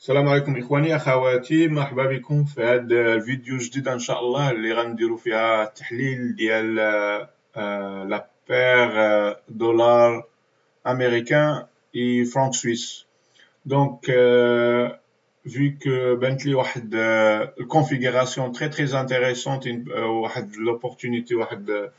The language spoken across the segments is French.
السلام عليكم إخواني أخواتي، مرحبا بكم في هذا الفيديو الجديد إن شاء الله اللي غنديرو فيها التحليل ديال لا بير دولار أمريكان إي فرانك سويس. دونك vu que بانت لي واحد الكونفيغوراسيون تري انتريسونت واحد لوبورتونيتي واحد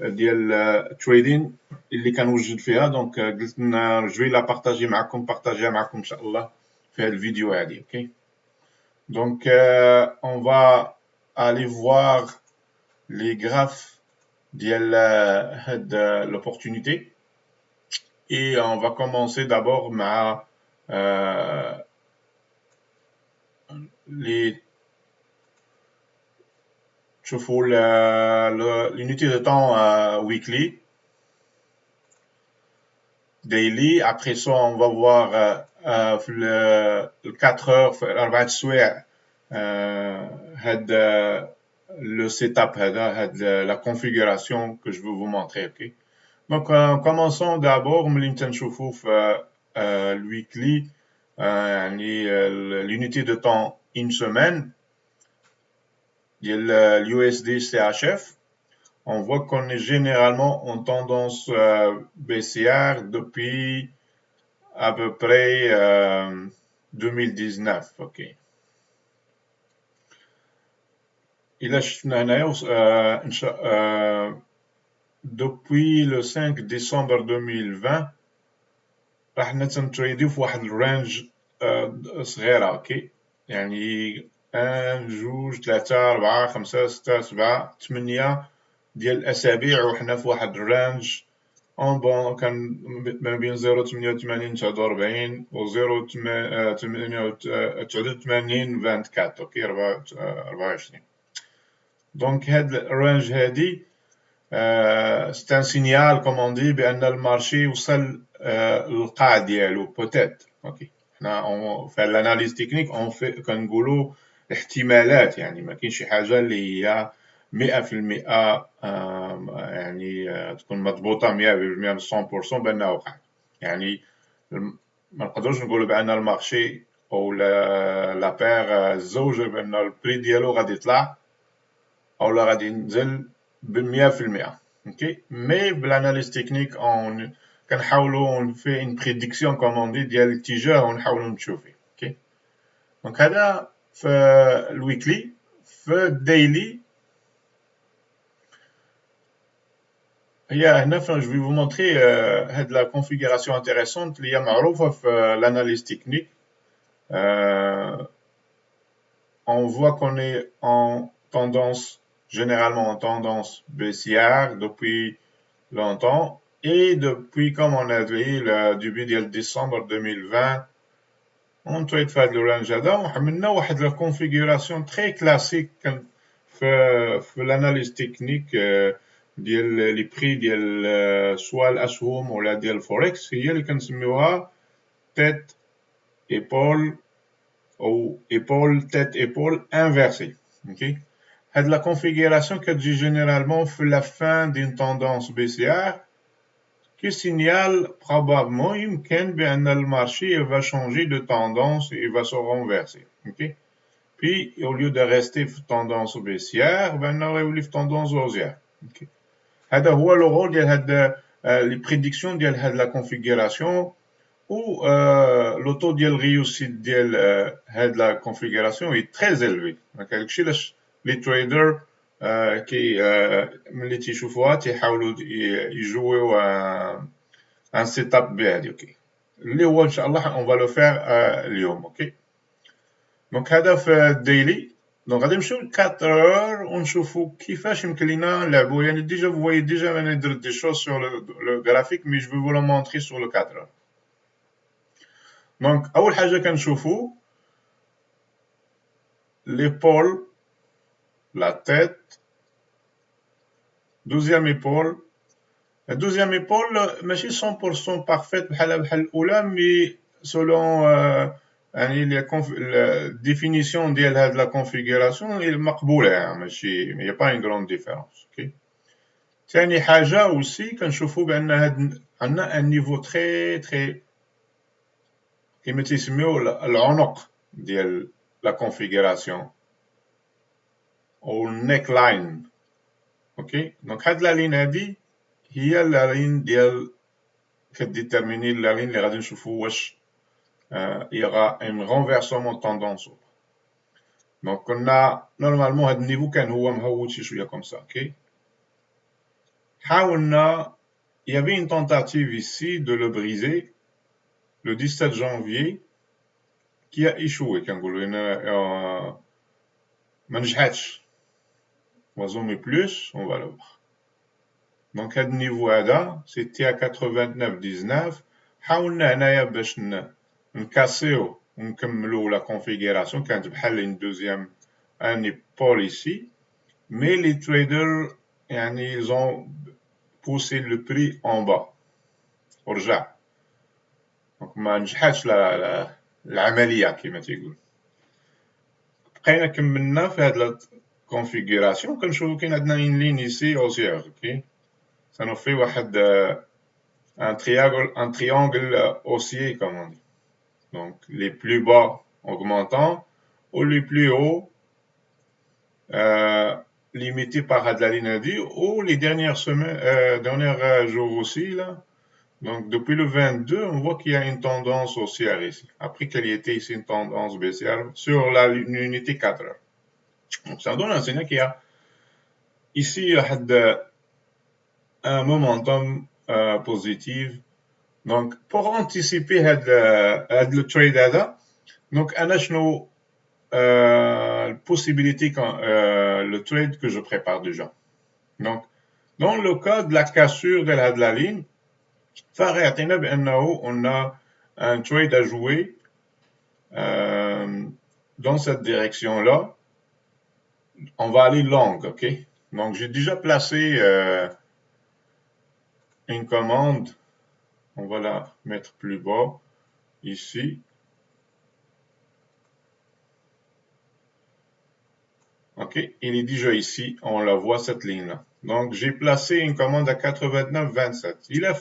ديال تريدين اللي كنوجد فيها. دونك قلت لنا جو لا بارطاجيها معكم ان شاء الله في هذا الفيديو هذه. اوكي donc on va aller voir les graphes de l'opportunité et on va commencer d'abord مع les تشوفوا l'unité de temps weekly, daily. Après ça, on va voir le 4 heures, في 4 سوايع le setup, la configuration que je veux vous montrer. Okay? Donc, commençons d'abord ملي تنشوفوا في le weekly, l'unité de temps une semaine l'USD CHF. On voit qu'on est généralement en tendance baissière depuis à peu près 2019. Ok. إلا شفنا هنايا depuis le 5 décembre 2020 راح نتريديو في واحد الرانج صغيرة. اوكي يعني 1 2 3 4 5 6 7 8 ديال الأسابيع وحنا في واحد الرانج اون بون كان ما بين 0.88 49 و 0.89 24. اوكي 24. دونك هاد الرانج هادي c'est un signal comme on dit بأن المارشي وصل للقاع ديالو بوتيت. اوكي حنا في الاناليز تكنيك كنقولوا احتمالات، يعني ما كاينش شي حاجه اللي هي 100% يعني تكون مضبوطه 100% 100% بانه وقع. يعني ما نقدروش نقولوا بان المارشي او لا بير الزوج بان البري ديالو غادي يطلع او لا غادي ينزل ب100%. اوكي مي بالاناليز تكنيك كنحاولوا نفي ان بريديكسيون كوم دي ديال الاتجاه ونحاولوا نمشيو فيه. اوكي دونك هذا في الويكلي. في الديلي هي هنا جو في vous montrer هاد لا configuration intéressante اللي هي معروفه في l'analyse technique. On voit qu'on est en tendance, généralement en tendance baissière depuis longtemps, et depuis, comme on a dit, le début de décembre 2020, on trade fait le range هذا وعملنا واحد la configuration très classique في l'analyse technique ديال les prix ديال سواء الأسهم ولا ديال الفوركس، هي اللي كنسميوها tête épaule ou épaule tête épaule inversée. Okay. هاد la configuration كتجي généralement في la fin d'une tendance baissière qui signale probablement يمكن بأن المارché va changer de tendance et va se renverser. Okay. Puis au lieu de rester في tendance baissière بأنه يولي في tendance haussière. Okay. هذا هو le rôle ديال هاد les prédictions ديال هاد la configuration où le taux de réussite de la configuration est très élevé. Donc, les traders qui ملي تيشوفوها تيحاولوا يجويو un setup بهادي. اوكي اللي هو ان شاء الله on va le faire اليوم. اوكي دونك هذا في الديلي. دونك غادي نمشيو ل 4 heures ونشوفوا كيفاش يمكن لينا نلعبوا. يعني déjà vous voyez déjà انا درت des choses sur le graphique mais je vais vous le montrer sur le 4 heures. Donc, أول حاجة كنشوفو l'épaule, la tête, deuxième épaule. La deuxième épaule ماشي 100% parfaite بحال الأولى mais selon يعني la définition ديال هاد la configuration مقبولة يعني ماشي il y a pas une grande différence. Okay. ثاني حاجة aussi كنشوفو بأن هاد عندنا un niveau très كما تيسميو العنق ديال لا كونفيغوراسيون او النيك لاين. اوكي دونك هاد لا لين هادي هي لا لين ديال كديتيرميني لا لين اللي غادي نشوفو واش يغا ان رونفيرسمون توندونس. دونك كنا نورمالمون هاد النيفو كان هو مهوت شي شويه كوم سا. اوكي حاولنا il y avait une tentative ici de le briser le 17 janvier qui a échoué كنقولوا ما نجحتش. On va zoomer plus, on va le voir. Donc هاد النيفو هذا c'était à 89.19. حاولنا هنايا باش نكاسيو ونكملوا لا كونفيغوراسيون كانت بحال une deuxième année policy, mais les traders يعني ils ont poussé le prix en bas ورجع. دونك ما نجحتش العمليه كما تيقول. بقينا كملنا في هاد الكونفيغوراسيون كنشوفو كاين عندنا une ligne ici haussière. اوكي ça nous fait واحد un triangle haussier comme on dit. Donc les plus bas augmentants ou les plus hauts limités par la ligne D ou les dernières semaines, derniers jours aussi là. Donc depuis le 22, on voit qu'il y a une tendance haussière ici. Après qu'il y ait ici une tendance baissière sur l'unité 4 heures. Donc ça donne un signal qu'il y a ici un momentum positif. Donc pour anticiper le trade هذا, donc أنا شنو possibilité quand le trade que je prépare déjà. Donc dans le cas de la cassure de la ligne, فغيعطينا بأنه on a un trade à jouer dans cette direction-là. On va aller long, ok? Donc j'ai déjà placé une commande. On va la mettre plus bas ici. Ok, il est déjà ici, on la voit cette ligne-là. Donc j'ai placé une commande à 89.27. Il a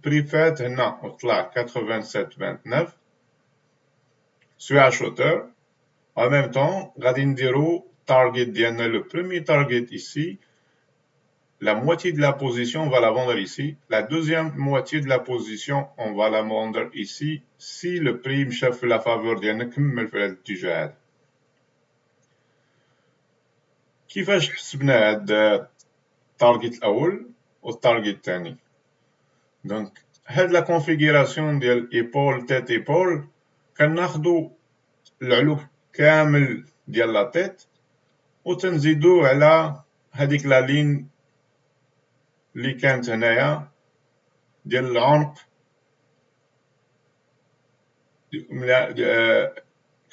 pris fait هنا وطلع 87.29 switch hauteur. En même temps غادي نديرو target ديالنا, le premier target ici, la moitié de la position on va la vendre ici, la deuxième moitié de la position on va la vendre ici si le prix مشى في la faveur ديالنا كمل في هذا الاتجاه هذا. كيفاش حسبنا هاد التارجت الاول والتارجت الثاني؟ دونك هاد لا كونفيغوراسيون ديال ايبول تيت ايبول كناخدو العلو كامل ديال لا تيت وتنزيدو على هذيك لا لين اللي كانت هنايا ديال العنق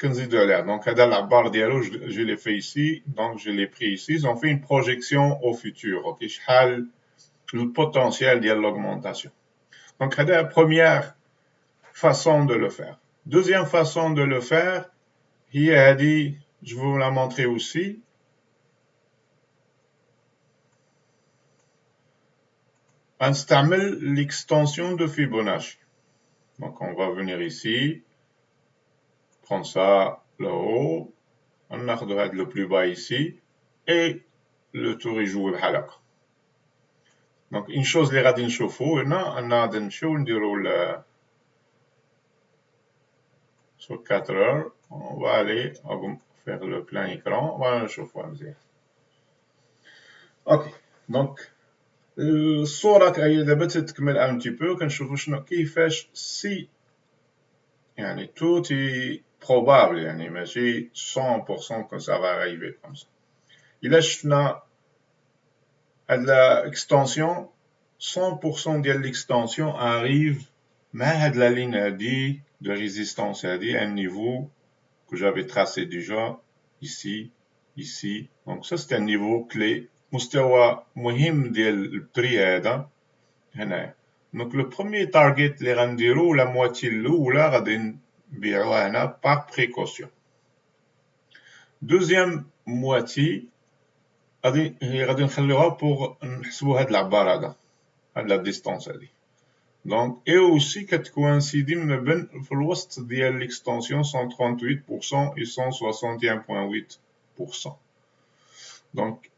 كنزيدو عليها. دونك هذا العبار ديالو je l'ai fait ici, donc je l'ai pris ici. Ils ont fait une projection au futur. Ok, شحال le potentiel ديال l'augmentation. Donc c'est la première façon de le faire. Deuxième façon de le faire, هي هذه, je vais vous la montrer aussi. نستعمل l'extension de Fibonacci. Donc on va venir ici, prendre ça là-haut, on a le plus bas ici et le tour est joué بحال هكا. Donc une chose اللي غادي نشوفو هنا, أنا غادي نمشيو نديرو sur 4 heures, on va aller faire le plein écran, on va نشوفوها مزيان. اوكي دونك الصورة هي دابا تتكمل ان تي بو. كنشوفو شنو كيفاش سي يعني tout est probable, يعني ماشي 100% que ça va arriver comme ça. إلا شفنا هاد l'extension, 100% ديال l'extension arrive مع هاد la ligne هادي de résistance هادي, un niveau que j'avais tracé déjà ici, ici. Donc ça c'est un niveau clé, مستوى مهم ديال البري هذا هنايا. Donc le premier target اللي غنديرو la moitié الاولى غادي نبيعوها هنا par précaution. Deuxième moitié غادي نخليوها pour نحسبو هاد العبار هذا, هاد la distance هادي. Donc, et aussi كتكوانسيدي من بين في الوسط ديال l'extension 138% et 161,8%. Donc,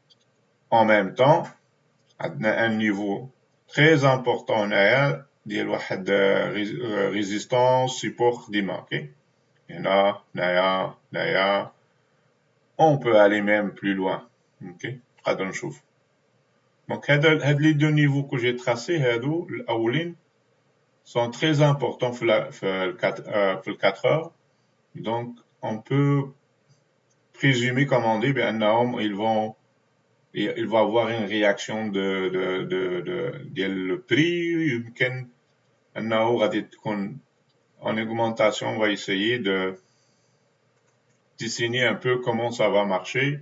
en même temps, عندنا un niveau très important هنايا ديال واحد résistance support ديما اوكي هنا هنايا on peut aller même plus loin اوكي نقدروا نشوف دونك هاد لي دو نيفو كو جي تراسي هادو الاولين sont très importants في ال 4 heures. Donc, on peut présumer, comme on dit, il va avoir une réaction le prix. يمكن أنه غادي تكون en augmentation. On va essayer de dessiner un peu comment ça va marcher.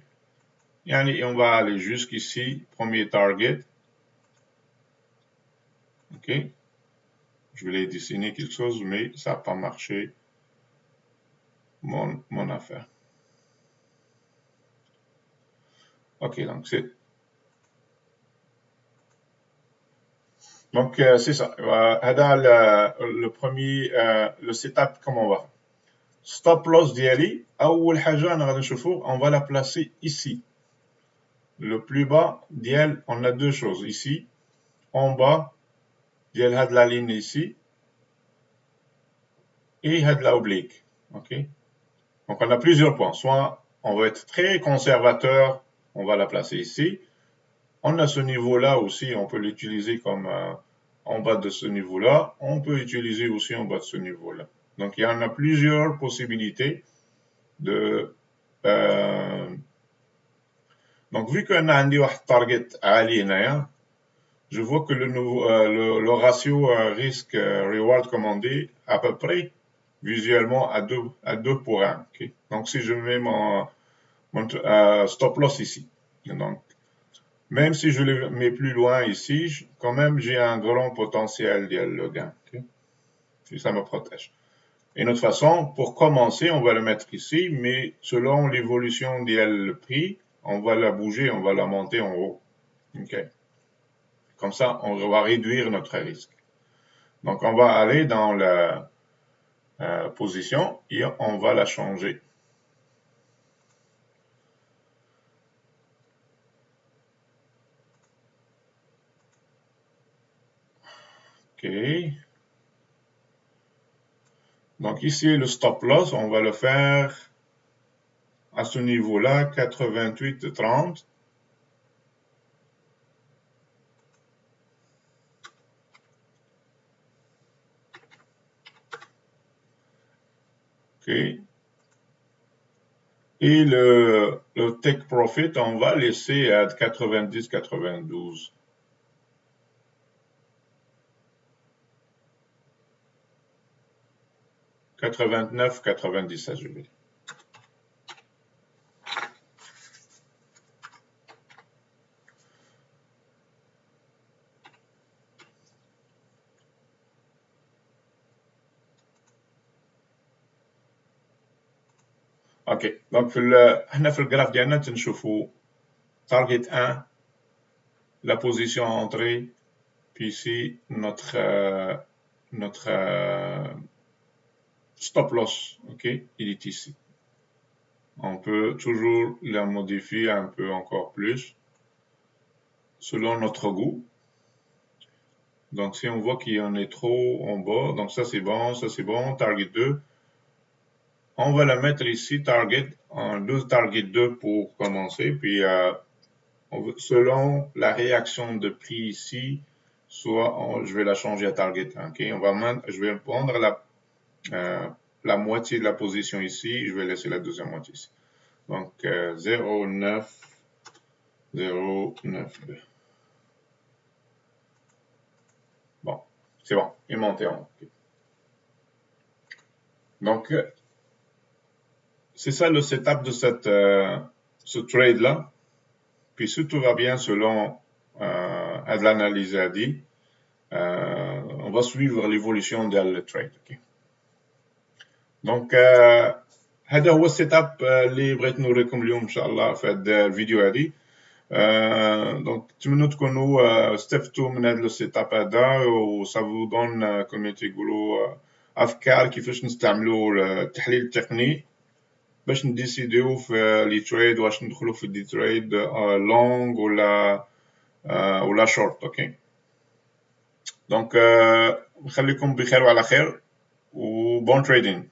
Et on va aller jusqu'ici, premier target. OK. Je voulais dessiner quelque chose, mais ça n'a pas marché. Mon affaire. OK, donc c'est ça. Le premier, le setup, comment on va? Stop loss d'IALI, on va la placer ici. Le plus bas d'IAL, on a deux choses. Ici, en bas, d'IAL a de la ligne ici. Et a de la oblique. OK? Donc, on a plusieurs points. Soit on va être très conservateur, on va la placer ici. On a ce niveau-là aussi, on peut l'utiliser comme en bas de ce niveau-là. On peut utiliser aussi en bas de ce niveau-là. Donc, il y en a plusieurs possibilités de... donc, vu qu'on a un target عالي هنايا, je vois que le ratio risque-reward, comme on dit, à peu près, visuellement, à 2 pour 1. Okay? Donc, si je mets mon stop loss ici, donc, même si je le mets plus loin ici, quand même, j'ai un grand potentiel de gain. Okay? Et ça me protège. Et de toute façon, pour commencer, on va le mettre ici, mais selon l'évolution du prix, on va la bouger, on va la monter en haut. Okay? Comme ça, on va réduire notre risque. Donc, on va aller dans la position et on va la changer. OK. Donc, ici, le stop loss, on va le faire à ce niveau-là, 88,30. OK. Et le take profit, on va laisser à 90,92. « 89,97, je vais. OK. Donc, احنا في الجراف ديالنا تنشوفوا target 1, la position entrée, puis ici notre stop loss, OK, il est ici. On peut toujours la modifier un peu encore plus selon notre goût. Donc, si on voit qu'il y en est trop en bas, donc ça c'est bon, target 2. On va la mettre ici, target 2 pour commencer, puis selon la réaction de prix ici, soit je vais la changer à target 1, OK? Je vais prendre la moitié de la position ici, je vais laisser la deuxième moitié ici. Donc, 0,902. Bon, c'est bon, il est monté en haut. Donc, c'est ça le setup de ce trade-là. Puis si tout va bien selon l'analyse a dit, on va suivre l'évolution de le trade. Okay. Donc, هذا هو السيت اب اللي بغيت نوريكم اليوم ان شاء الله في هذه الفيديو هذه. دونك نتمنوا تكونوا استفدتوا من هذا السيت اب هذا وصافو دون كما تيقولوا افكار كيفاش نستعملوا التحليل التقني باش نديسيديو في لي تريد واش ندخلوا في دي تريد لونغ ولا شورت. اوكي دونك نخليكم بخير وعلى خير وبون تريدين.